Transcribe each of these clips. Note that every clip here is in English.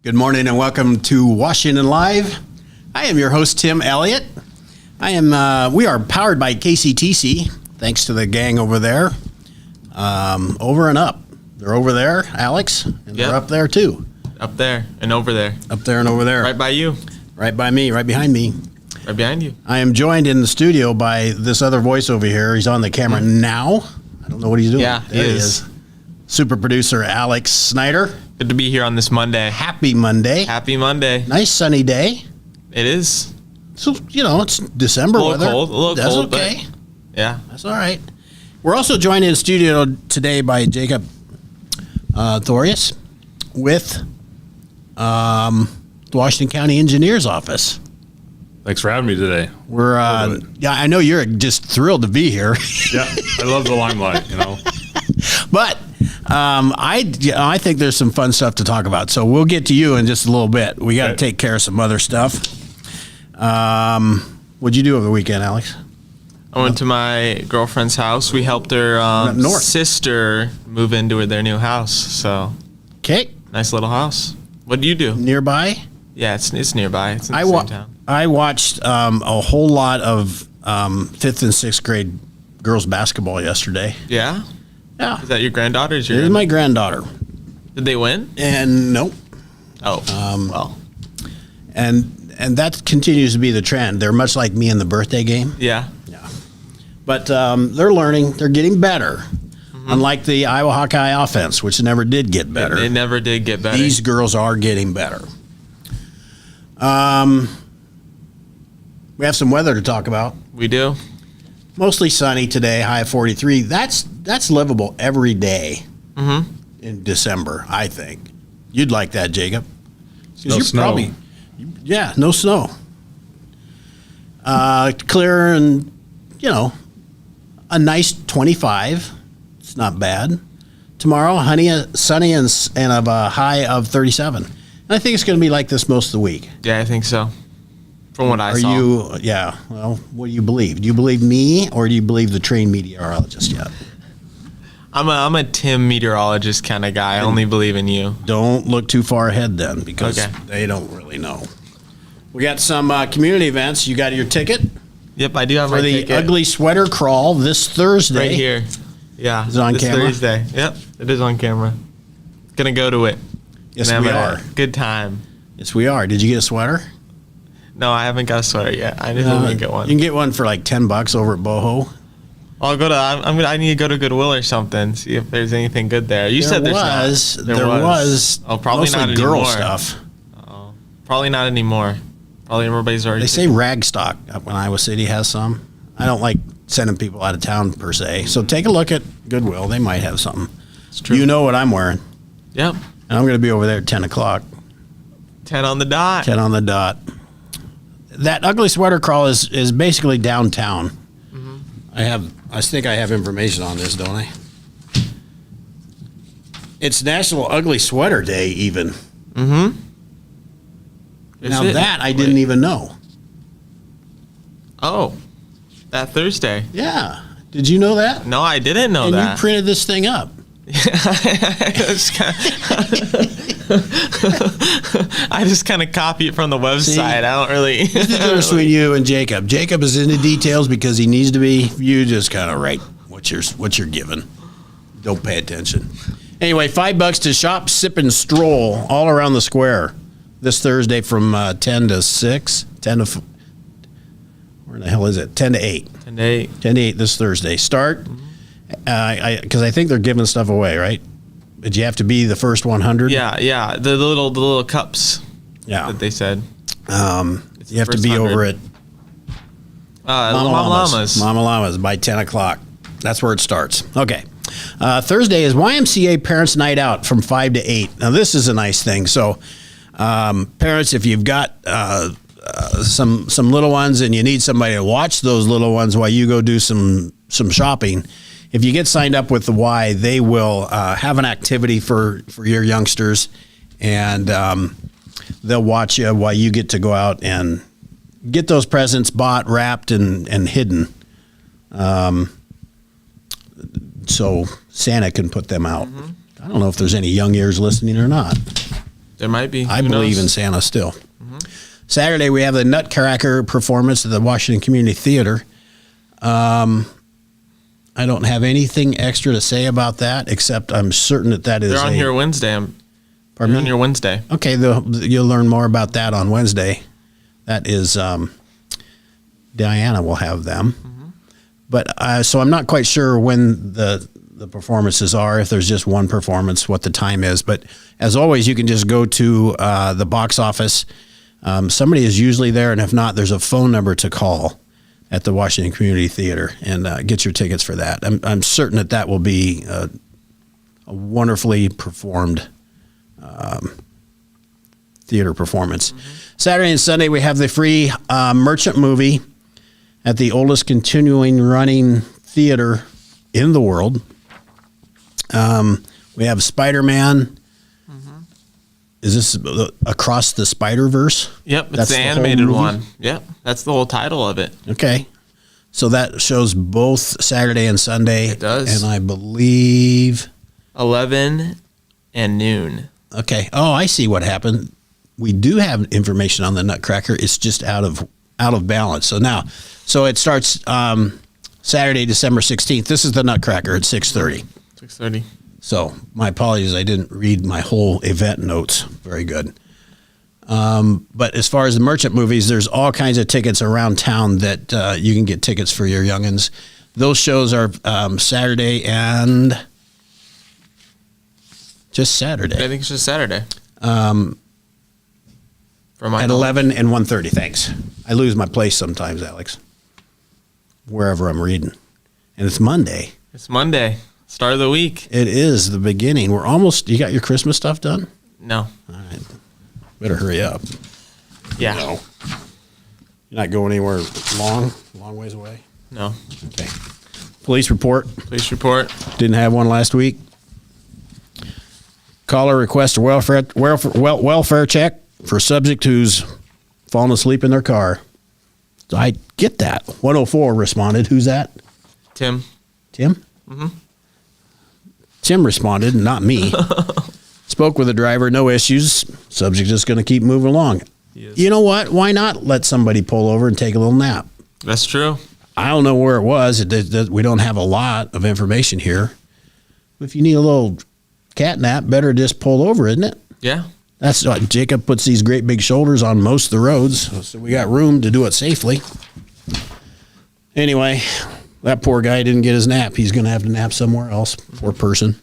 Good morning and welcome to Washington Live. I am your host, Tim Elliott. We are powered by KCTC, thanks to the gang over there. Over and up. They're over there, Alex, and they're up there too. Up there and over there. Up there and over there. Right by you. Right by me, right behind me. Right behind you. I am joined in the studio by this other voice over here. He's on the camera now. I don't know what he's doing. Yeah, there he is. Super producer Alex Snyder. Good to be here on this Monday. Happy Monday. Happy Monday. Nice sunny day. It is. So, it's December a little weather. Cold, a little That's cold, okay. But yeah. That's all right. We're also joined in studio today by Jacob Thorius with the Washington County Engineer's Office. Thanks for having me today. We're I know you're just thrilled to be here. Yeah, I love the limelight, But I think there's some fun stuff to talk about. So we'll get to you in just a little bit. We got to take care of some other stuff. What'd you do over the weekend, Alex? I went to my girlfriend's house. We helped her sister move into their new house. So, okay, nice little house. What do you do? Nearby? Yeah, it's nearby. It's in the same town. I watched a whole lot of 5th and 6th grade girls basketball yesterday. Yeah? Yeah. Is that your granddaughter's? It was my granddaughter. Did they win? And nope. Oh, well. And that continues to be the trend. They're much like me in the birthday game. Yeah. Yeah. But they're learning. They're getting better. Mm-hmm. Unlike the Iowa Hawkeye offense, which never did get better. They never did get better. These girls are getting better. We have some weather to talk about. We do. Mostly sunny today, high of 43. That's livable every day in December, I think. You'd like that, Jacob. No snow. Yeah, no snow. Clear and, a nice 25. It's not bad. Tomorrow, sunny and of a high of 37. And I think it's going to be like this most of the week. Yeah, I think so. From what I saw. Yeah, well, what do you believe? Do you believe me or do you believe the trained meteorologist yet? I'm a Tim meteorologist kind of guy. I only believe in you. Don't look too far ahead then because they don't really know. We got some community events. You got your ticket? Yep, I do have my ticket. For the Ugly Sweater Crawl this Thursday. Right here. Yeah. Is it on camera? Thursday. Yep, it is on camera. Gonna go to it. Yes, we are. Good time. Yes, we are. Did you get a sweater? No, I haven't got a sweater yet. I didn't get one. You can get one for like $10 over at Boho. I'll go to. I need to go to Goodwill or something. See if there's anything good there. You said there was. Oh, probably not anymore. Girl stuff. Oh, probably not anymore. Probably everybody's already. They say Ragstock up in Iowa City has some. I don't like sending people out of town per se. So take a look at Goodwill. They might have something. It's true. You know what I'm wearing. Yep. And I'm going to be over there at 10 o'clock. 10 on the dot. 10 on the dot. That Ugly Sweater Crawl is basically downtown. Mm-hmm. I think I have information on this, don't I? It's National Ugly Sweater Day even. Mm-hmm. Now that I didn't even know. Oh, that Thursday. Yeah. Did you know that? No, I didn't know that. And you printed this thing up. I just kind of copy it from the website. See, I don't really. This is the difference between you and Jacob. Jacob is into details because he needs to be. You just kind of write what you're given. Don't pay attention. Anyway, $5 to shop, sip, and stroll all around the square this Thursday from 10 to 6. 10 to where the hell is it? 10 to 8. 10 to 8. 10 to 8 this Thursday. Start. Because I think they're giving stuff away, right? Did you have to be the first 100? Yeah. The little cups. Yeah. That they said. You have to be 100. Over at Mama Llama's by 10 o'clock. That's where it starts. Okay. Thursday is YMCA Parents Night Out from 5 to 8. Now, this is a nice thing. So, parents, if you've got some little ones and you need somebody to watch those little ones while you go do some shopping, if you get signed up with the Y, they will have an activity for your youngsters, and they'll watch you while you get to go out and get those presents bought, wrapped, and hidden. So Santa can put them out. Mm-hmm. I don't know if there's any young ears listening or not. There might be. I believe in Santa still. Mm-hmm. Saturday, we have the Nutcracker performance at the Washington Community Theater. I don't have anything extra to say about that, except I'm certain that is. They're on here Wednesday. Pardon me? On your Wednesday. Okay, you'll learn more about that on Wednesday. That is, Diana will have them. Mm-hmm. But so I'm not quite sure when the performances are, if there's just one performance, what the time is. But as always, you can just go to the box office. Somebody is usually there, and if not, there's a phone number to call at the Washington Community Theater and get your tickets for that. I'm certain that will be a wonderfully performed theater performance. Mm-hmm. Saturday and Sunday, we have the free merchant movie at the oldest continuing running theater in the world. We have Spider-Man. Mm-hmm. Is this Across the Spider-Verse? Yep, it's the animated one. Yep, that's the whole title of it. Okay. So that shows both Saturday and Sunday. It does. And I believe 11 and noon. Okay. Oh, I see what happened. We do have information on the Nutcracker. It's just out of balance. So it starts Saturday, December 16th. This is the Nutcracker at 6:30. 6:30. So my apologies. I didn't read my whole event notes. Very good. But as far as the merchant movies, there's all kinds of tickets around town that you can get tickets for your youngins. Those shows are Saturday and just Saturday. I think it's just Saturday. At 11 and 1:30. Thanks. I lose my place sometimes, Alex, wherever I'm reading. And it's Monday. It's Monday. Start of the week. It is the beginning. You got your Christmas stuff done? No. All right. Better hurry up. Yeah. No. You're not going anywhere long ways away? No. Okay. Police report. Didn't have one last week. Caller requests a welfare check for subject who's fallen asleep in their car. So I get that. 104 responded. Who's that? Tim? Mm-hmm. Tim responded, not me. Spoke with the driver, no issues. Subject is going to keep moving along. Yes. You know what? Why not let somebody pull over and take a little nap? That's true. I don't know where it was. We don't have a lot of information here. If you need a little cat nap, better just pull over, isn't it? Yeah. That's what Jacob puts these great big shoulders on most of the roads, so we got room to do it safely. Anyway, that poor guy didn't get his nap. He's going to have to nap somewhere else. Poor person.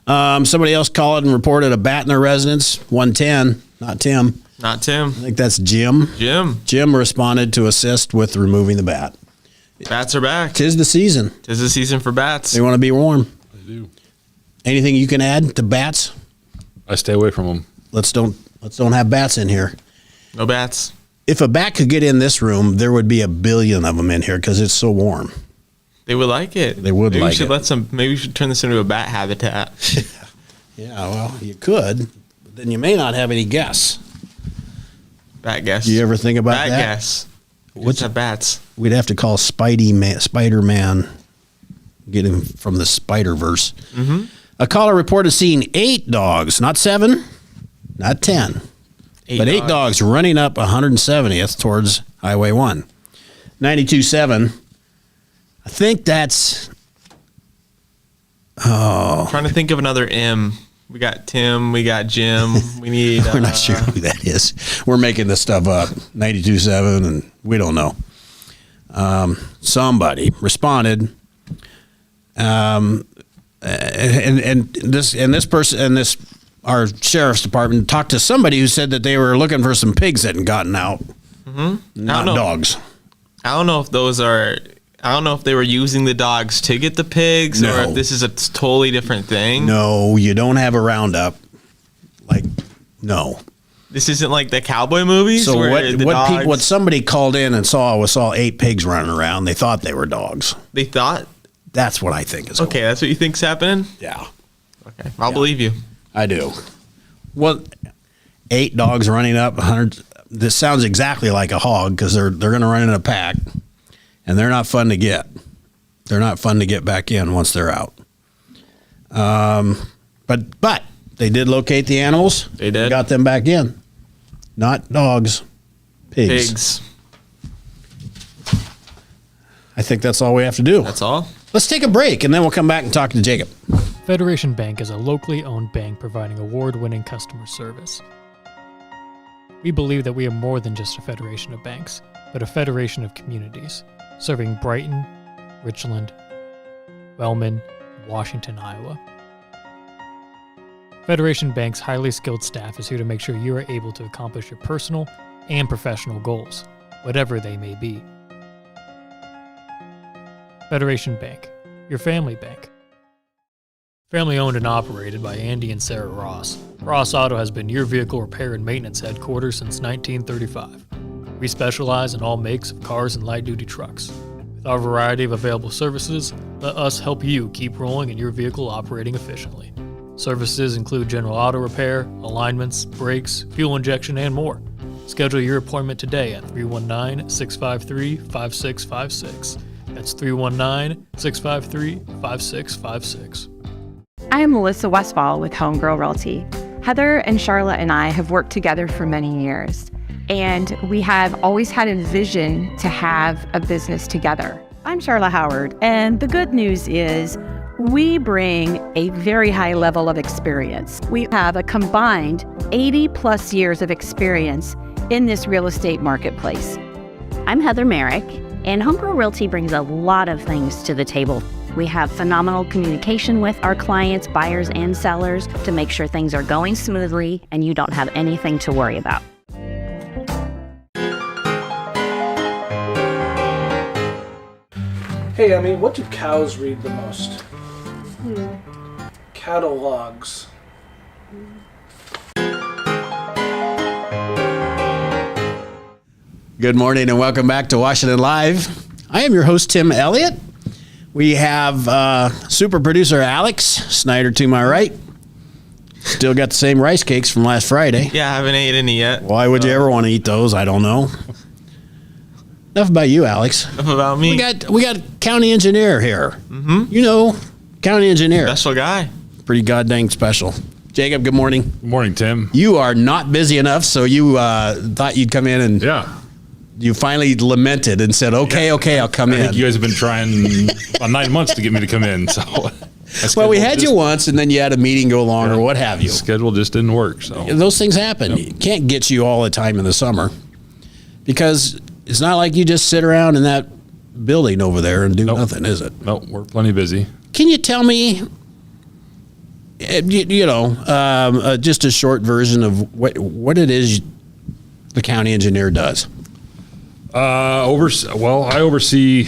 Somebody else called and reported a bat in their residence. 110, not Tim. Not Tim. I think that's Jim. Jim responded to assist with removing the bat. Bats are back. 'Tis the season. 'Tis the season for bats. They want to be warm. They do. Anything you can add to bats? I stay away from them. Let's don't have bats in here. No bats. If a bat could get in this room, there would be 1 billion of them in here because it's so warm. They would like it. They would like it. Maybe we should turn this into a bat habitat. Yeah, well, you could, but then you may not have any guests. Bat guests. Do you ever think about that? Bat guests. What's that? Bats. We'd have to call Spider-Man, get him from the Spider-Verse. Mm-hmm. A caller reported seeing 8 dogs, not 7, not 10, but 8 dogs running up 170th towards Highway 1. 92.7. I think that's... I'm trying to think of another M. We got Tim, we got Jim, we need... We're not sure who that is. We're making this stuff up. 92.7, and we don't know. Somebody responded, and this person, our sheriff's department talked to somebody who said that they were looking for some pigs that had gotten out, not dogs. I don't know if they were using the dogs to get the pigs or if this is a totally different thing. No, you don't have a roundup. No. This isn't like the cowboy movies. So what somebody called in and saw 8 pigs running around. They thought they were dogs. They thought? That's what I think is okay. That's what you think's happening? Yeah. Okay. I'll believe you. I do. Well, 8 dogs running up 100. This sounds exactly like a hog because they're going to run in a pack, and they're not fun to get. They're not fun to get back in once they're out. But they did locate the animals. They did. Got them back in. Not dogs, pigs. I think that's all we have to do. That's all? Let's take a break, and then we'll come back and talk to Jacob. Federation Bank is a locally owned bank providing award-winning customer service. We believe that we are more than just a federation of banks, but a federation of communities, serving Brighton, Richland, Wellman, and Washington, Iowa. Federation Bank's highly skilled staff is here to make sure you are able to accomplish your personal and professional goals, whatever they may be. Federation Bank, your family bank. Family owned and operated by Andy and Sarah Ross, Ross Auto has been your vehicle repair and maintenance headquarters since 1935. We specialize in all makes of cars and light-duty trucks. With our variety of available services, let us help you keep rolling and your vehicle operating efficiently. Services include general auto repair, alignments, brakes, fuel injection, and more. Schedule your appointment today at 319-653-5656. That's 319-653-5656. I am Melissa Westfall with Homegirl Realty. Heather and Charlotte and I have worked together for many years, and we have always had a vision to have a business together. I'm Charlotte Howard, and the good news is we bring a very high level of experience. We have a combined 80 plus years of experience in this real estate marketplace. I'm Heather Merrick, and Homegirl Realty brings a lot of things to the table. We have phenomenal communication with our clients, buyers and sellers, to make sure things are going smoothly and you don't have anything to worry about. Hey, what do cows read the most? Catalogs. Good morning and welcome back to Washington Live. I am your host, Tim Elliott. We have super producer Alex Snyder to my right. Still got the same rice cakes from last Friday. Yeah, I haven't ate any yet. Why would you ever want to eat those? I don't know. Enough about you, Alex. Enough about me. We got county engineer here. Mm-hmm. You know, county engineer. Special guy. Pretty goddamn special. Jacob, good morning. Good morning, Tim. You are not busy enough, so you thought you'd come in and you finally lamented and said, okay, I'll come in. I think you guys have been trying about 9 months to get me to come in. So, well, we had you once, and then you had a meeting go long or what have you. The schedule just didn't work. So those things happen. You can't get you all the time in the summer because it's not like you just sit around in that building over there and do nothing, is it? Nope, we're plenty busy. Can you tell me, just a short version of what it is the county engineer does? I oversee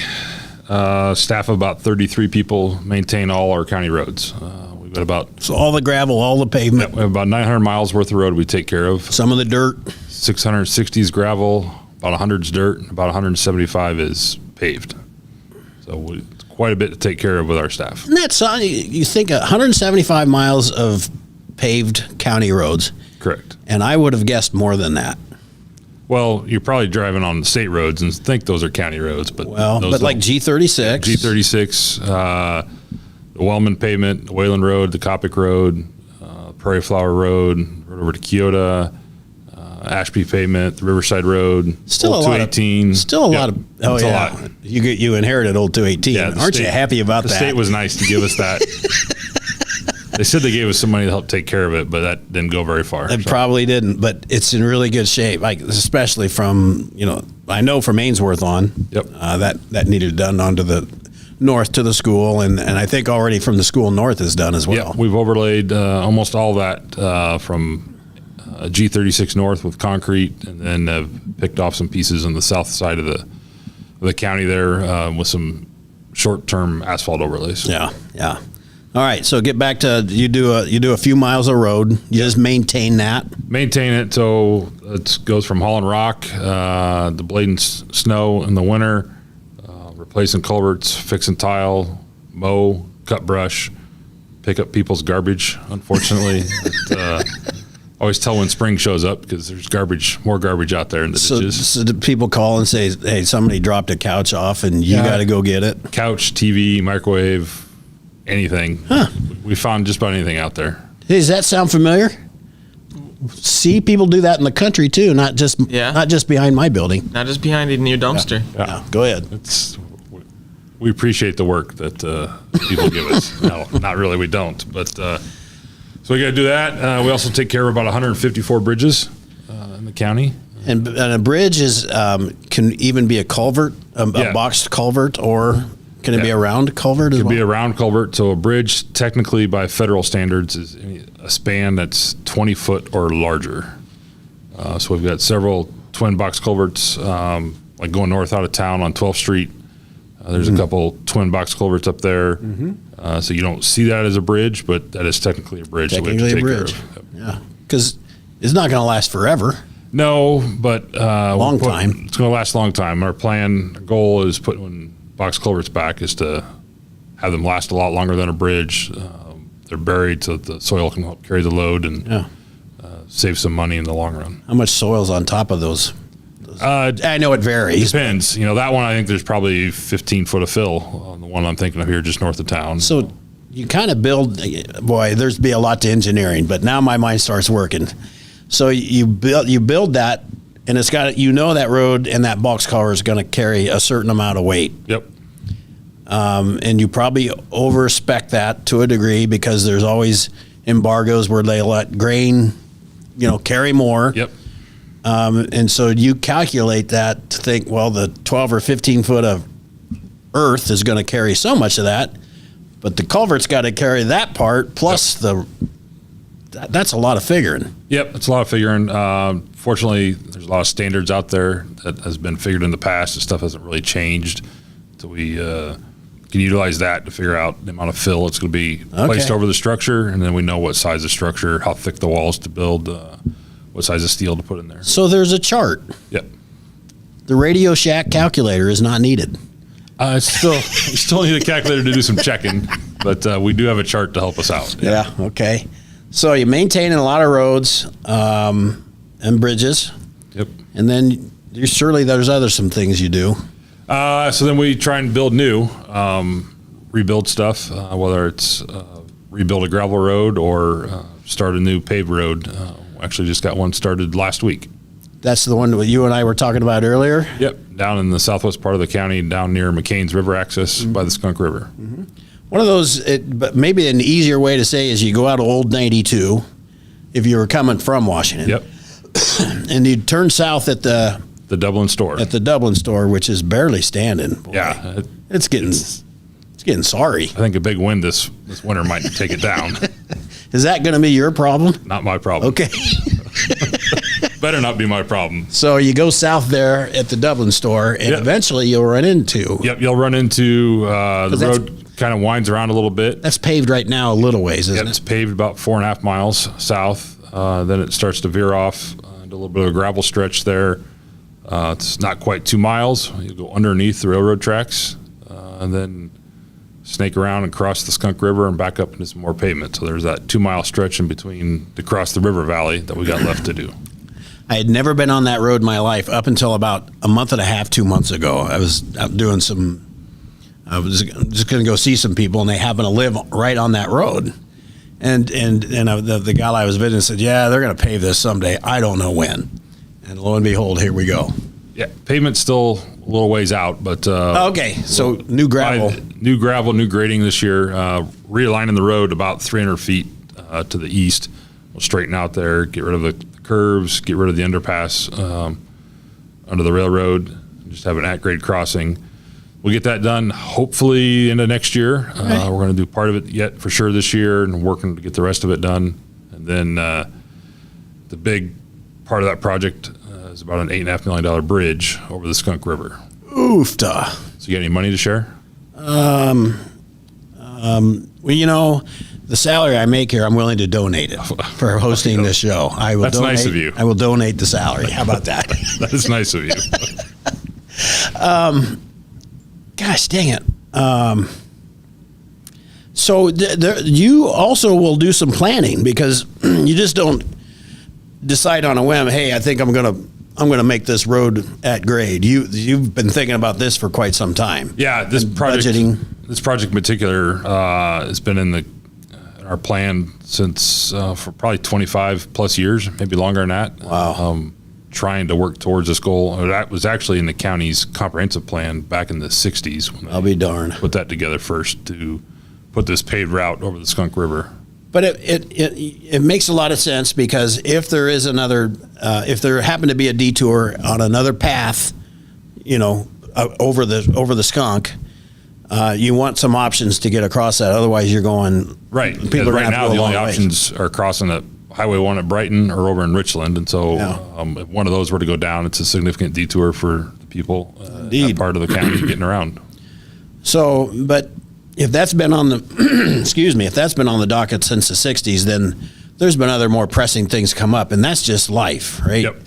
staff of about 33 people, maintain all our county roads. We've got so all the gravel, all the pavement. We have about 900 miles worth of road we take care of. Some of the dirt. 660 is gravel, about 100 is dirt, about 175 is paved. So it's quite a bit to take care of with our staff. And that's you think 175 miles of paved county roads. Correct. And I would have guessed more than that. Well, you're probably driving on the state roads and think those are county roads, but like G36, the Wellman pavement, the Wayland Road, the Coppic Road, Prairie Flower Road over to Kyoto, Ashby pavement, the Riverside Road, still Old 218. Still a lot of. Oh it's yeah, a lot. You inherited Old 218. Yeah, aren't you happy about that? The state was nice to give us that. They said they gave us some money to help take care of it, but that didn't go very far. It probably didn't, but it's in really good shape. Like especially from I know from Ainsworth on. Yep. That needed done onto the north to the school, and I think already from the school north is done as well. Yeah, we've overlaid almost all that from G36 north with concrete, and then have picked off some pieces on the south side of the county there with some short-term asphalt overlays. Yeah. All right, so get back to you do a few miles of road. You just maintain that. Maintain it, so it goes from hauling rock, the blading snow in the winter, replacing culverts, fixing tile, mow, cut brush, pick up people's garbage. Unfortunately, always tell when spring shows up because there's more garbage out there in the ditches. So do people call and say, "Hey, somebody dropped a couch off, and you got to go get it"? Couch, TV, microwave. Anything. Huh. We found just about anything out there. Does that sound familiar? See, people do that in the country too, not just behind my building. Not just behind it in your dumpster. Yeah. Go ahead. We appreciate the work that people give us. No, not really. We don't. But so we got to do that. We also take care of about 154 bridges in the county. And a bridge is can even be a culvert, a boxed culvert, or can it be a round culvert as well? It can be a round culvert. So a bridge, technically by federal standards, is a span that's 20 foot or larger. So we've got several twin box culverts, like going north out of town on 12th Street. There's a couple twin box culverts up there. So you don't see that as a bridge, but that is technically a bridge. Technically a bridge. Yeah, because it's not going to last forever. No, but long time. It's going to last a long time. Our goal is putting box culverts back is to have them last a lot longer than a bridge. They're buried so that the soil can help carry the load and save some money in the long run. How much soil's on top of those? I know it varies. Depends. That one I think there's probably 15 foot of fill on the one I'm thinking of here just north of town. So you kind of build, boy, there's be a lot to engineering, but now my mind starts working. So you build that, and it's got that road and that box culvert is going to carry a certain amount of weight. Yep. And you probably over-spec that to a degree because there's always embargoes where they let grain, carry more. Yep. And so you calculate that to think, well, the 12 or 15 foot of earth is going to carry so much of that, but the culvert's got to carry that part plus that's a lot of figuring. Yep, it's a lot of figuring. Fortunately, there's a lot of standards out there that has been figured in the past. The stuff hasn't really changed. So we can utilize that to figure out the amount of fill it's going to be placed over the structure, and then we know what size of structure, how thick the walls to build, what size of steel to put in there. So there's a chart. Yep. The Radio Shack calculator is not needed. We still need a calculator to do some checking, but we do have a chart to help us out. Yeah, okay. So you're maintaining a lot of roads and bridges. Yep. And then surely there's some things you do. So then we try and build new, rebuild stuff, whether it's rebuild a gravel road or start a new paved road. We actually just got one started last week. That's the one that you and I were talking about earlier? Yep, down in the southwest part of the county, down near McCain's River access by the Skunk River. Mm-hmm. One of those, but maybe an easier way to say is you go out of Old 92 if you were coming from Washington. Yep. And you turn south at the Dublin store. At the Dublin store, which is barely standing. Boy. Yeah. It's getting sorry. I think a big wind this winter might take it down. Is that going to be your problem? Not my problem. Okay. Better not be my problem. So you go south there at the Dublin store, and eventually you'll run into. Yep, you'll run into the road kind of winds around a little bit. That's paved right now a little ways, isn't it? It's paved about 4.5 miles south. Then it starts to veer off into a little bit of a gravel stretch there. It's not quite 2 miles. You go underneath the railroad tracks, and then snake around and cross the Skunk River and back up into some more pavement. So there's that 2 mile stretch in between to cross the river valley that we got left to do. I had never been on that road in my life up until about a month and a half, 2 months ago. I was out doing I was just going to go see some people, and they happen to live right on that road. And the guy I was visiting said, yeah, they're going to pave this someday. I don't know when. And lo and behold, here we go. Yeah, pavement's still a little ways out, but okay. So new gravel, new grading this year. Realigning the road about 300 feet to the east. We'll straighten out there, get rid of the curves, get rid of the underpass under the railroad, just have an at-grade crossing. We'll get that done hopefully into next year. We're going to do part of it yet for sure this year, and working to get the rest of it done. And then the big part of that project is about an $8.5 million bridge over the Skunk River. Oofta. So you got any money to share? Well, the salary I make here, I'm willing to donate it for hosting this show. I will. That's nice of you. I will donate the salary. How about that? That is nice of you. Gosh dang it. So you also will do some planning, because you just don't decide on a whim, hey, I think I'm gonna make this road at grade. You've been thinking about this for quite some time. Yeah, this project in particular has been in our plan since for probably 25 plus years, maybe longer than that. Wow. Trying to work towards this goal. That was actually in the county's comprehensive plan back in the 60s. When I'll be darned. Put that together first to put this paved route over the Skunk River. But it makes a lot of sense, because if there is another, if there happened to be a detour on another path, over the Skunk, you want some options to get across that. Otherwise, you're going right. People are right now, the only ways. options are crossing at Highway 1 at Brighton or over in Richland, and so if one of those were to go down, it's a significant detour for the people in that part of the county getting around. So, but if that's been on the excuse me, if that's been on the docket since the 60s, then there's been other more pressing things come up, and that's just life, right? Yep.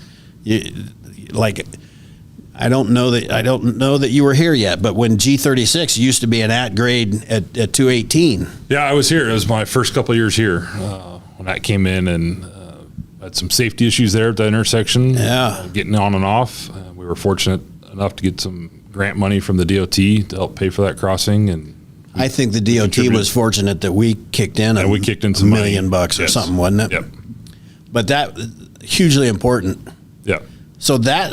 I don't know that you were here yet, but when G36 used to be an at grade at 218. Yeah, I was here. It was my first couple of years here when that came in, and had some safety issues there at the intersection. Getting on and off. We were fortunate enough to get some grant money from the DOT to help pay for that crossing, and I think the DOT was fortunate that we kicked in we kicked in some $1 million money. or something, wasn't it? Yep. But that hugely important. Yep. So that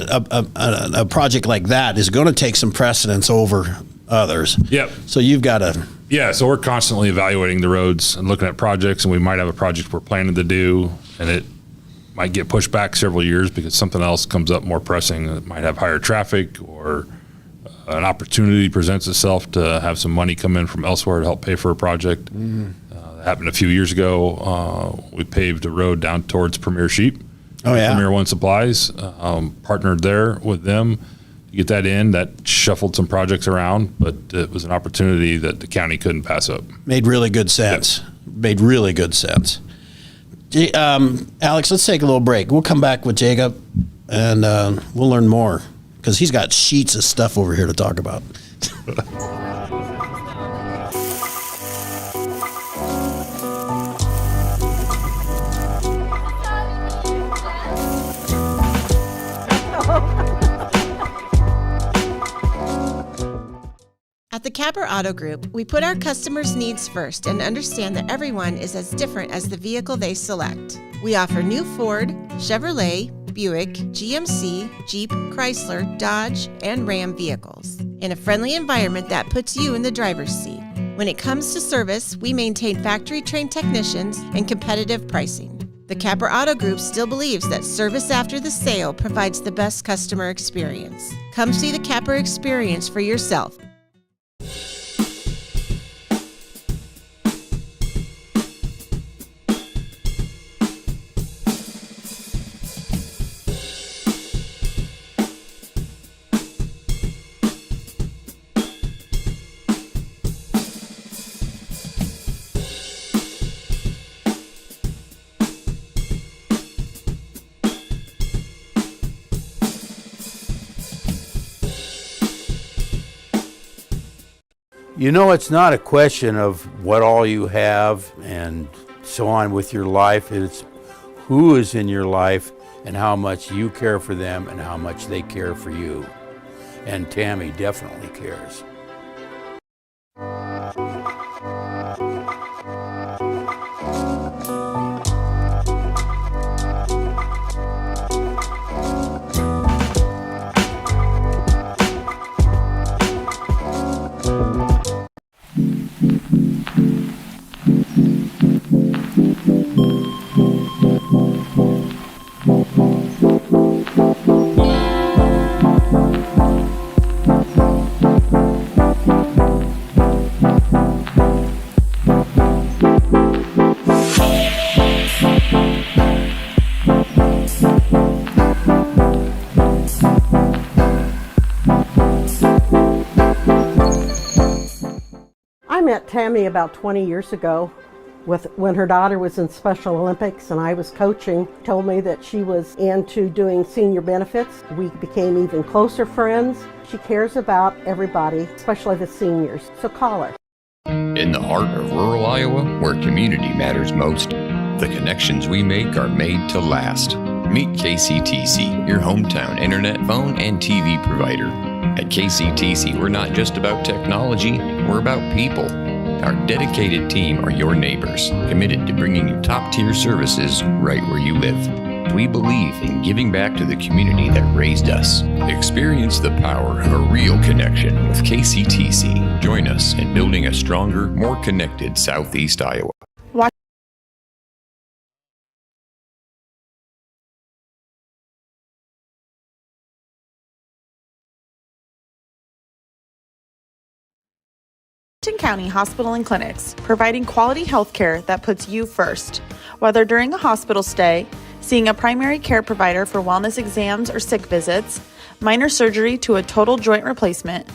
a project like that is going to take some precedence over others. Yep. So you've got to. Yeah. So we're constantly evaluating the roads and looking at projects, and we might have a project we're planning to do, and it might get pushed back several years because something else comes up more pressing that might have higher traffic, or an opportunity presents itself to have some money come in from elsewhere to help pay for a project. That happened a few years ago. We paved a road down towards Premier Sheep. Oh, yeah. Premier One Supplies, partnered there with them to get that in. That shuffled some projects around, but it was an opportunity that the county couldn't pass up. Made really good sense. Yep. Made really good sense. Alex, let's take a little break. We'll come back with Jacob, and we'll learn more, because he's got sheets of stuff over here to talk about. At the Capper Auto Group, we put our customers' needs first and understand that everyone is as different as the vehicle they select. We offer new Ford, Chevrolet, Buick, GMC, Jeep, Chrysler, Dodge, and Ram vehicles in a friendly environment that puts you in the driver's seat. When it comes to service, we maintain factory-trained technicians and competitive pricing. The Capper Auto Group still believes that service after the sale provides the best customer experience. Come see the Capper experience for yourself. You know, it's not a question of what all you have and so on with your life. It's who is in your life and how much you care for them and how much they care for you. And Tammy definitely cares. I met Tammy about 20 years ago when her daughter was in Special Olympics and I was coaching. Told me that she was into doing senior benefits. We became even closer friends. She cares about everybody, especially the seniors, so call her. In the heart of rural Iowa, where community matters most, the connections we make are made to last. Meet KCTC, your hometown internet, phone, and TV provider. At KCTC, we're not just about technology, we're about people. Our dedicated team are your neighbors, committed to bringing you top-tier services right where you live. We believe in giving back to the community that raised us. Experience the power of a real connection with KCTC. Join us in building a stronger, more connected Southeast Iowa. County Hospital and Clinics, providing quality health care that puts you first. Whether during a hospital stay, seeing a primary care provider for wellness exams or sick visits, minor surgery to a total joint replacement,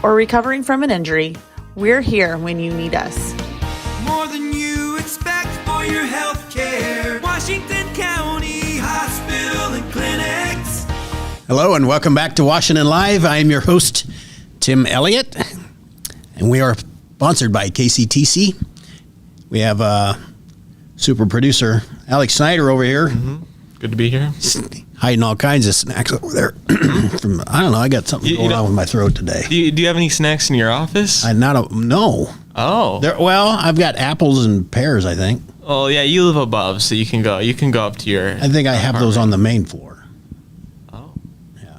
or recovering from an injury, we're here when you need us. More than you expect for your health care. Washington County Hospital and Clinics. Hello and welcome back to Washington Live. I am your host, Tim Elliott, and we are sponsored by KCTC. We have super producer Alex Snyder over here. Mm-hmm. Good to be here. Hiding all kinds of snacks over there. From I don't know. I got something going on with my throat today. Do you have any snacks in your office? No. Oh. Well, I've got apples and pears, I think. Oh yeah, you live above, so you can go up to your. I think I have those on the main floor. Oh. Yeah.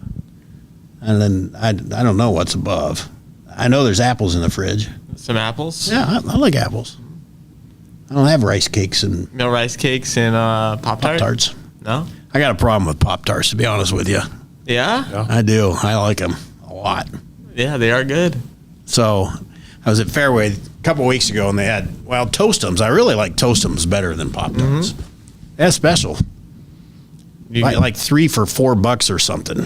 And then I don't know what's above. I know there's apples in the fridge. Some apples? Yeah, I like apples. I don't have rice cakes and... No rice cakes and Pop-Tarts? No? I got a problem with Pop-Tarts, to be honest with you. Yeah? I do. I like them a lot. Yeah, they are good. So, I was at Fairway a couple weeks ago, and they had, Toastums. I really like Toastums better than Pop-Tarts. Mm-hmm. That's special. Like 3 for $4 or something.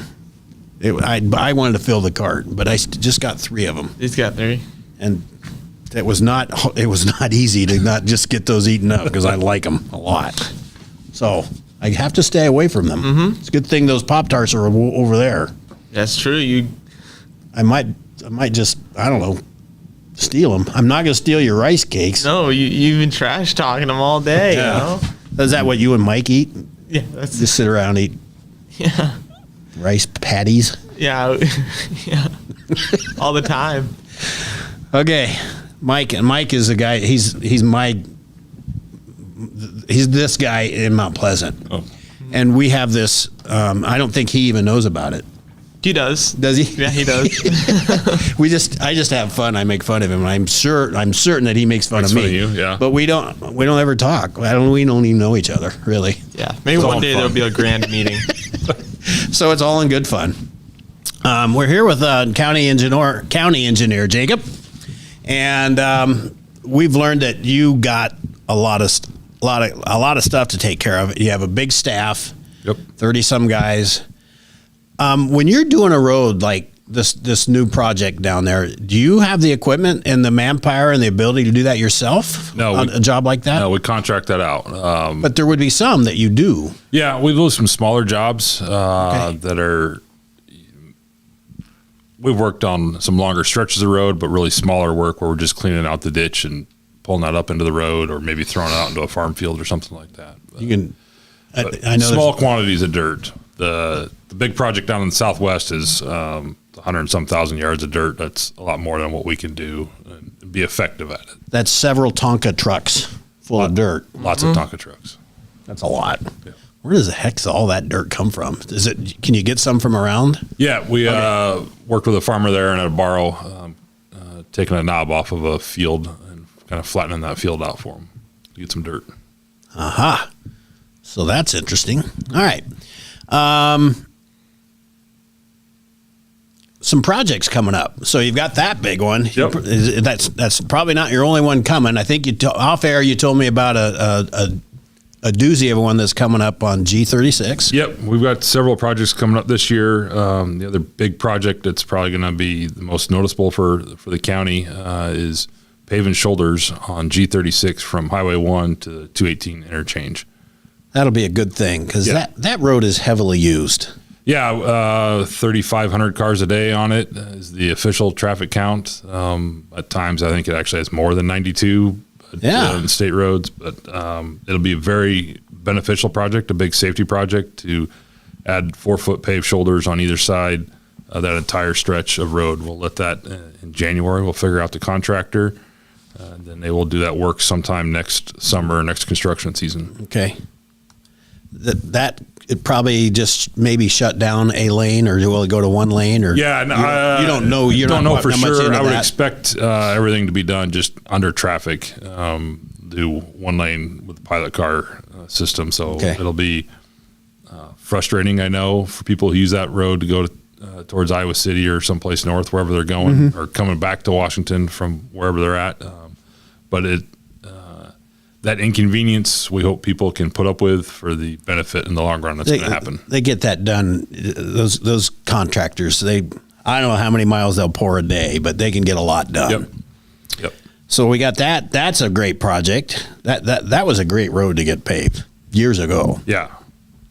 I wanted to fill the cart, but I just got 3 of them. He's got 3. And it was not easy to not just get those eaten up because I like them a lot. So I have to stay away from them. Mm-hmm. It's a good thing those Pop-Tarts are over there. That's true. I might just, I don't know, steal them. I'm not going to steal your rice cakes. No, you've been trash talking them all day. Yeah. You know? Is that what you and Mike eat? Yeah. Just sit around and eat. Yeah. Rice patties. Yeah. Yeah. All the time. Okay, Mike is a guy. He's this guy in Mount Pleasant, and we have this. I don't think he even knows about it. He does. Does he? Yeah, he does. I just have fun. I make fun of him. I'm certain that he makes fun of me. Fun of you, yeah. But we don't ever talk. We don't even know each other really. Yeah, maybe one day there'll be a grand meeting. So it's all in good fun. We're here with county engineer Jacob. And we've learned that you got a lot of stuff to take care of. You have a big staff, 30-some guys. When you're doing a road like this new project down there, do you have the equipment and the manpower and the ability to do that yourself? No, on a job like that. No, we contract that out. But there would be some that you do. Yeah, we do some smaller jobs that are. We've worked on some longer stretches of road, but really smaller work where we're just cleaning out the ditch and pulling that up into the road, or maybe throwing it out into a farm field or something like that. But, you can. I know small quantities of dirt. The big project down in the southwest is 100 and some thousand yards of dirt. That's a lot more than what we can do and be effective at it. That's several Tonka trucks full of dirt. Lots of Tonka trucks. That's a lot. Yeah. Where does the heck all that dirt come from? Can you get some from around? Yeah, we worked with a farmer there and at a borrow, taking a knob off of a field and kind of flattening that field out for him to get some dirt. Aha. So that's interesting. All right. Some projects coming up. So you've got that big one. Yep. That's probably not your only one coming. I think off air you told me about a doozy of one that's coming up on G36. Yep, we've got several projects coming up this year. The other big project that's probably going to be the most noticeable for the county is paving shoulders on G36 from Highway 1 to the 218 interchange. That'll be a good thing because that road is heavily used. Yeah, 3,500 cars a day on it is the official traffic count. At times, I think it actually has more than 92 in state roads, but it'll be a very beneficial project, a big safety project to add 4-foot paved shoulders on either side of that entire stretch of road. We'll let that in January. We'll figure out the contractor. Then they will do that work sometime next summer, next construction season. Okay. That it probably just maybe shut down a lane, or will it go to one lane? Or yeah, you don't know. You don't know for sure. I would that. expect everything to be done just under traffic. Do one lane with the pilot car system, so it'll be frustrating. I know for people who use that road to go towards Iowa City or someplace north, wherever they're going, or coming back to Washington from wherever they're at. But that inconvenience, we hope people can put up with for the benefit in the long run. That's going to happen. They get that done. Those contractors, I don't know how many miles they'll pour a day, but they can get a lot done. Yep. So we got that. That's a great project. That was a great road to get paved years ago. Yeah.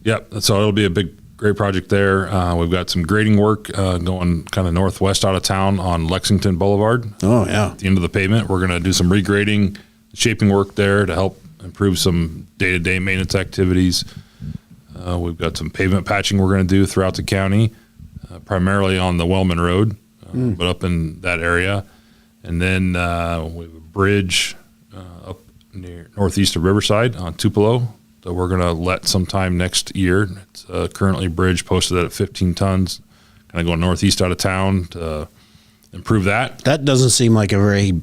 Yep. So it'll be a great project there. We've got some grading work going kind of northwest out of town on Lexington Boulevard. Oh, yeah. At the end of the pavement, we're going to do some regrading, shaping work there to help improve some day-to-day maintenance activities. We've got some pavement patching we're going to do throughout the county, primarily on the Wellman Road, but up in that area. And then we have a bridge up near northeast of Riverside on Tupelo that we're going to let sometime next year. It's currently a bridge posted at 15 tons, kind of going northeast out of town to improve that. That doesn't seem like a very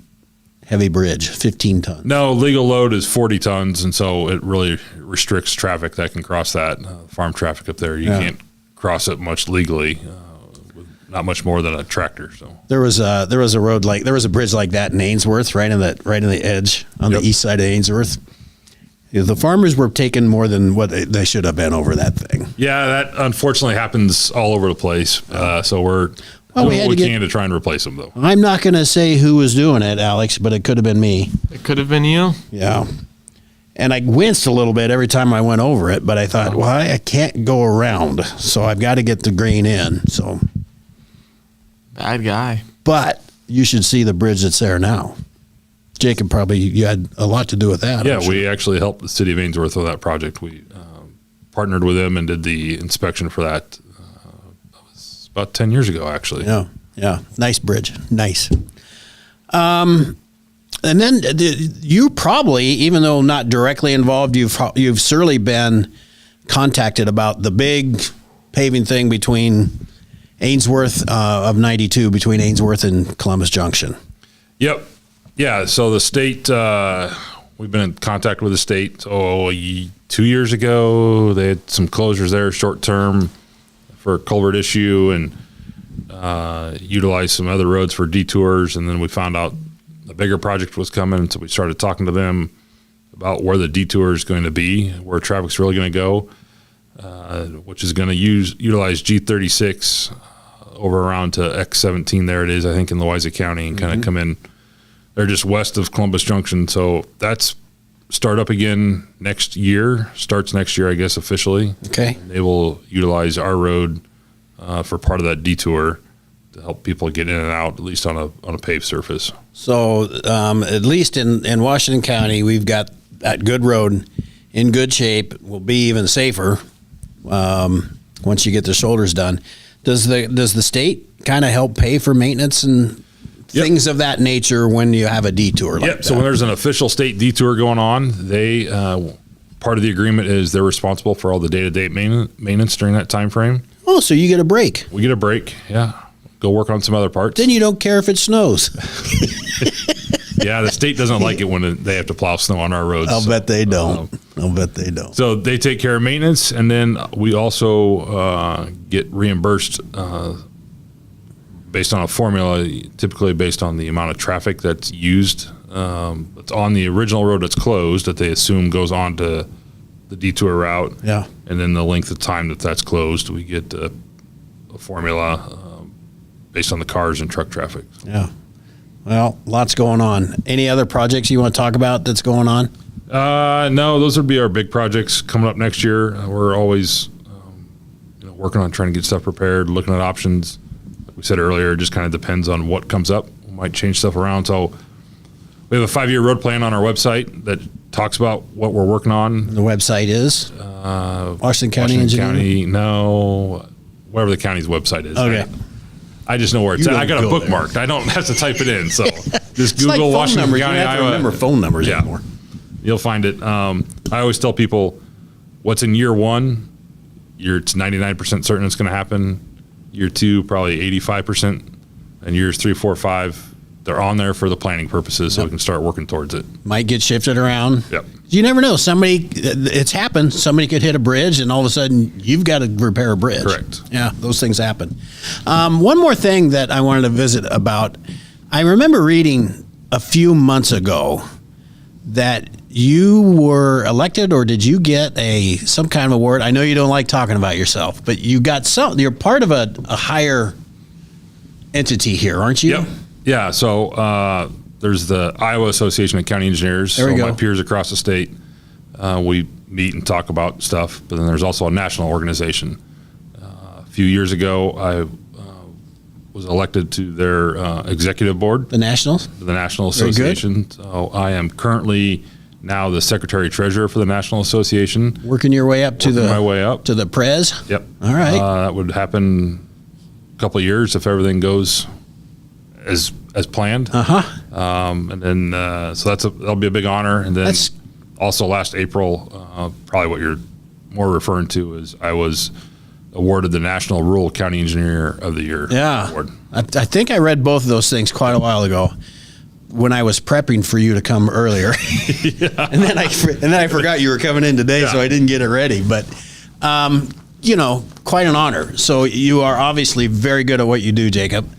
heavy bridge, 15 tons. No, legal load is 40 tons, and so it really restricts traffic that can cross that. Farm traffic up there, you can't cross it much legally, with not much more than a tractor. So there was a bridge like that in Ainsworth, right in the edge on the east side of Ainsworth. The farmers were taking more than what they should have been over that thing. Yeah, that unfortunately happens all over the place. So we're doing what we can to try and replace them, though. I'm not going to say who was doing it, Alex, but it could have been me. It could have been you. Yeah. And I winced a little bit every time I went over it, but I thought, well, I can't go around, so I've got to get the grain in. So bad guy. But you should see the bridge that's there now. Jacob, probably you had a lot to do with that. Yeah, we actually helped the city of Ainsworth with that project. We partnered with them and did the inspection for that. That was about 10 years ago, actually. Yeah. Nice bridge. Nice. And then you probably, even though not directly involved, you've certainly been contacted about the big paving thing between Ainsworth of 92, between Ainsworth and Columbus Junction. Yep. Yeah, so the state, we've been in contact with the state. So 2 years ago, they had some closures there short term for a culvert issue and utilized some other roads for detours. And then we found out a bigger project was coming, so we started talking to them about where the detour is going to be, where traffic's really going to go, which is going to utilize G36 over around to X17. There it is, I think, in Louisa County, and kind of come in. They're just west of Columbus Junction, so that's start up again next year. Starts next year, I guess, officially. Okay. And they will utilize our road for part of that detour to help people get in and out, at least on a paved surface. So at least in Washington County, we've got that good road in good shape. Will be even safer once you get the shoulders done. Does the state kind of help pay for maintenance and things of that nature when you have a detour like that? So when there's an official state detour going on, they part of the agreement is they're responsible for all the day-to-day maintenance during that time frame. Oh, so you get a break. We get a break, yeah. Go work on some other parts. Then you don't care if it snows. Yeah, the state doesn't like it when they have to plow snow on our roads. I'll bet they don't. So they take care of maintenance, and then we also get reimbursed based on a formula, typically based on the amount of traffic that's used. It's on the original road that's closed that they assume goes on to the detour route. Yeah. And then the length of time that's closed, we get a formula based on the cars and truck traffic. Yeah. Well, lots going on. Any other projects you want to talk about that's going on? No, those would be our big projects coming up next year. We're always working on trying to get stuff prepared, looking at options. Like we said earlier, it just kind of depends on what comes up. We might change stuff around. So we have a 5-year road plan on our website that talks about what we're working on. The website is? Washington County Engineering? No, whatever the county's website is. Okay. I just know where it's at. I got it bookmarked. I don't have to type it in. So Just It's like Google phone Washington numbers. You County, don't have to Iowa. remember phone numbers anymore. You'll find it. I always tell people what's in year one, it's 99% certain it's going to happen. Year two, probably 85%. And years 3, 4, 5, they're on there for the planning purposes, so we can start working towards it. Might get shifted around. Yep. You never know. It's happened. Somebody could hit a bridge, and all of a sudden, you've got to repair a bridge. Correct. Yeah, those things happen. One more thing that I wanted to visit about. I remember reading a few months ago that you were elected, or did you get some kind of award? I know you don't like talking about yourself, but you got some. You're part of a higher entity here, aren't you? Yep. Yeah. So there's the Iowa Association of County Engineers. There we go. My peers across the state, we meet and talk about stuff. But then there's also a national organization. A few years ago, I was elected to their executive board. The National Association. Very good. So I am currently now the secretary treasurer for the National Association. Working your way up to my way up to the prez. Yep. All right. That would happen a couple of years if everything goes as planned. And then so that'll be a big honor. And then also last April, probably what you're more referring to is I was awarded the National Rural County Engineer of the Year award. I think I read both of those things quite a while ago when I was prepping for you to come earlier. and then I forgot you were coming in today, so I didn't get it ready. But quite an honor. So you are obviously very good at what you do, Jacob.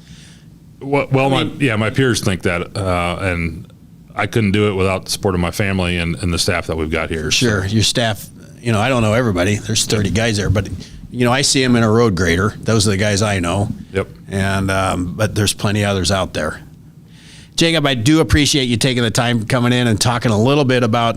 Well, my peers think that, and I couldn't do it without the support of my family and the staff that we've got here. Sure, your staff. I don't know everybody. There's 30 guys there, but I see them in a road grader. Those are the guys I know. Yep. And but there's plenty others out there. Jacob, I do appreciate you taking the time coming in and talking a little bit about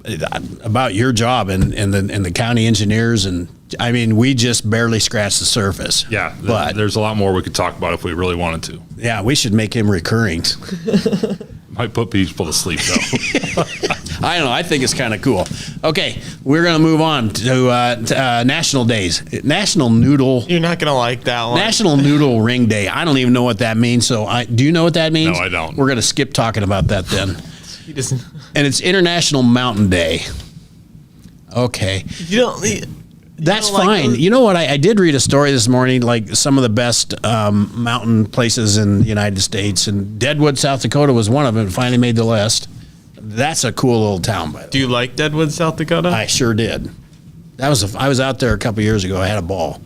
your job and the county engineers. And I mean, we just barely scratched the surface. Yeah, but there's a lot more we could talk about if we really wanted to. Yeah, we should make him recurring. Might put people to sleep, though. I don't know. I think it's kind of cool. Okay, we're going to move on to National Days. National Noodle. You're not going to like that one. National Noodle Ring Day. I don't even know what that means. So do you know what that means? No, I don't. We're going to skip talking about that then. He doesn't. And it's International Mountain Day. Okay. You don't. That's fine. You know what? I did read a story this morning, like some of the best mountain places in the United States, and Deadwood, South Dakota was one of them. It finally made the list. That's a cool little town, by the way. Do you like Deadwood, South Dakota? I sure did. I was out there a couple years ago. I had a ball.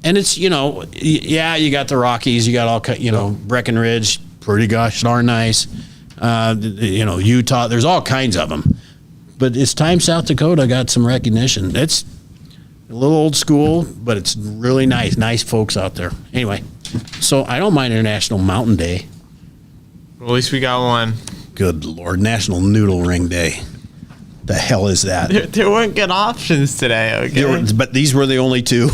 And it's, you got the Rockies, you got all, Breckenridge, pretty gosh darn nice. Utah, there's all kinds of them. But it's time South Dakota got some recognition. It's a little old school, but it's really nice. Nice folks out there. Anyway, so I don't mind International Mountain Day. Well, at least we got one. Good Lord. National Noodle Ring Day. The hell is that? There weren't good options today, okay? But these were the only two.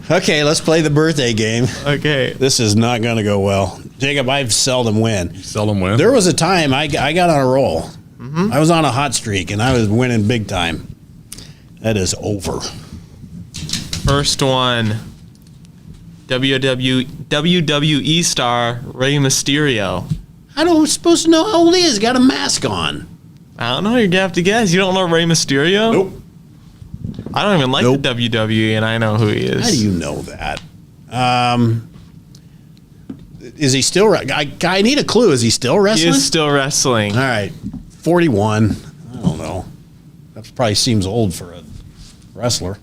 Okay, let's play the birthday game. Okay. This is not going to go well. Jacob, I've seldom win. Seldom win? There was a time I got on a roll. Mm-hmm. I was on a hot streak, and I was winning big time. That is over. First one. WWE star Rey Mysterio. I don't supposed to know how old he is. Got a mask on. I don't know. You're going to have to guess. You don't know Rey Mysterio? Nope. I don't even like the WWE, and I know who he is. How do you know that? Is he still? I need a clue. Is he still wrestling? He is still wrestling. All right, 41. I don't know. That probably seems old for a wrestler.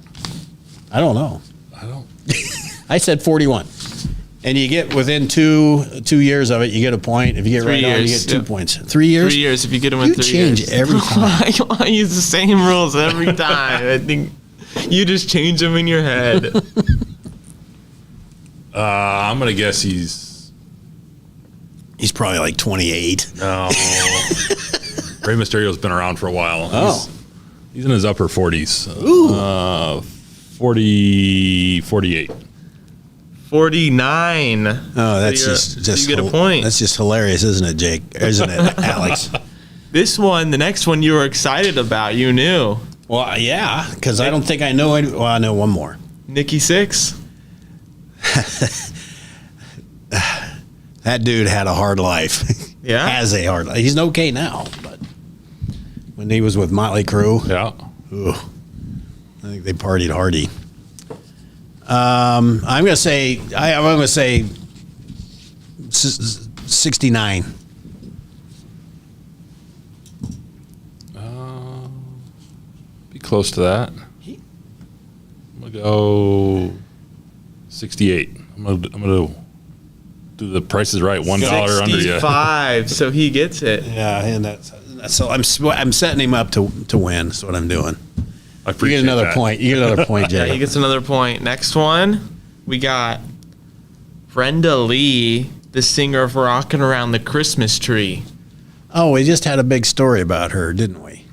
I don't know. I said 41. And you get within two years of it, you get a point. If you get right on, you get 2 points. 3 years? 3 years if you get them in 3 years. You change every time. I use the same rules every time. I think you just change them in your head. I'm going to guess he's probably like 28. No. Rey Mysterio's been around for a while. Oh. He's in his upper 40s. Ooh. 48. 49. Oh, that's just you get a point. That's just hilarious, isn't it, Jake? Isn't it, Alex? This one, the next one you were excited about, you knew. Well, yeah, because I don't think I know. Well, I know one more. Nikki Sixx. That dude had a hard life. Yeah? Has a hard life. He's okay now, but when he was with Motley Crue, I think they partied hardy. I'm going to say 69. Be close to that. I'm going to go 68. I'm going to do the Price is Right. $1 under you. 65, so he gets it. Yeah, and that's so I'm setting him up to win. That's what I'm doing. I appreciate you get another that. point. You get another point, Jay. Yeah, he gets another point. Next one, we got Brenda Lee, the singer of Rockin' Around the Christmas Tree. Oh, we just had a big story about her, didn't we?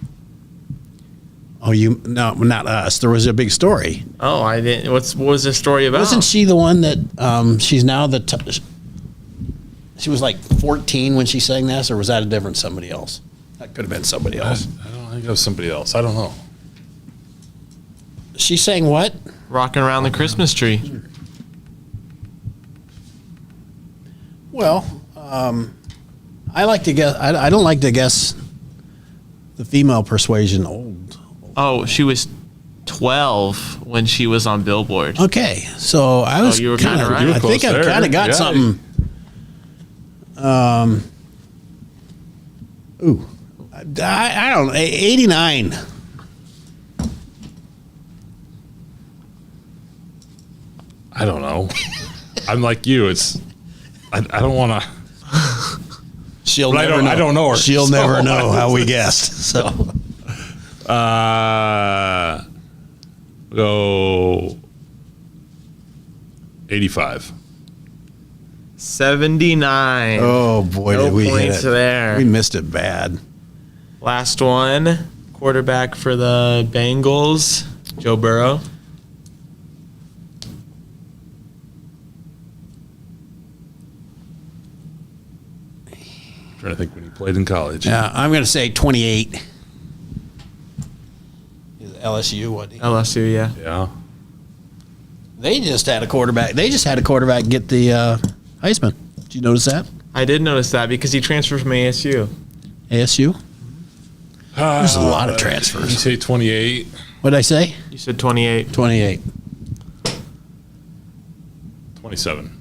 Oh, no, not us. There was a big story. Oh, I didn't. What was the story about? Wasn't she the one that she's now she was like 14 when she sang this, or was that a different somebody else? That could have been somebody else. I don't think it was somebody else. I don't know. She sang what? Rockin' Around the Christmas Tree. Well, I like to guess. I don't like to guess the female persuasion old. Oh, she was 12 when she was on Billboard. Okay, so I was. You were kind of right. I think I kind of got something. I don't know. 89. I don't know. I'm like you. I don't want to. She'll never know. I don't know her. She'll never know how we guessed. So, go 85. 79. Oh boy, no did we points hit it. there. We missed it bad. Last one, quarterback for the Bengals, Joe Burrow. Trying to think when he played in college. Yeah, I'm going to say 28. Is LSU what? LSU, yeah. Yeah. They just had a quarterback. They just had a quarterback get the Heisman. Did you notice that? I did notice that because he transferred from ASU. ASU? There's a lot of You transfers. say 28. What did I say? You said 28. 28. 27.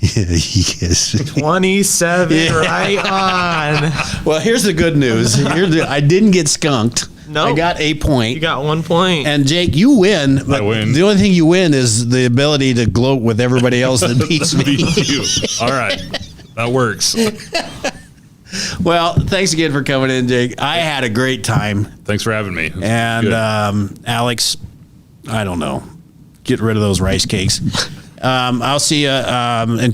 Yes. 27, right on. Well, here's the good news. I didn't get skunked. No. I got a point. You got 1 point. And Jake, you win. But I win. The only thing you win is the ability to gloat with everybody else that beats me. Beat you. All right. That works. Well, thanks again for coming in, Jake. I had a great time. Thanks for having me. And Alex, I don't know. Get rid of those rice cakes. I'll see you in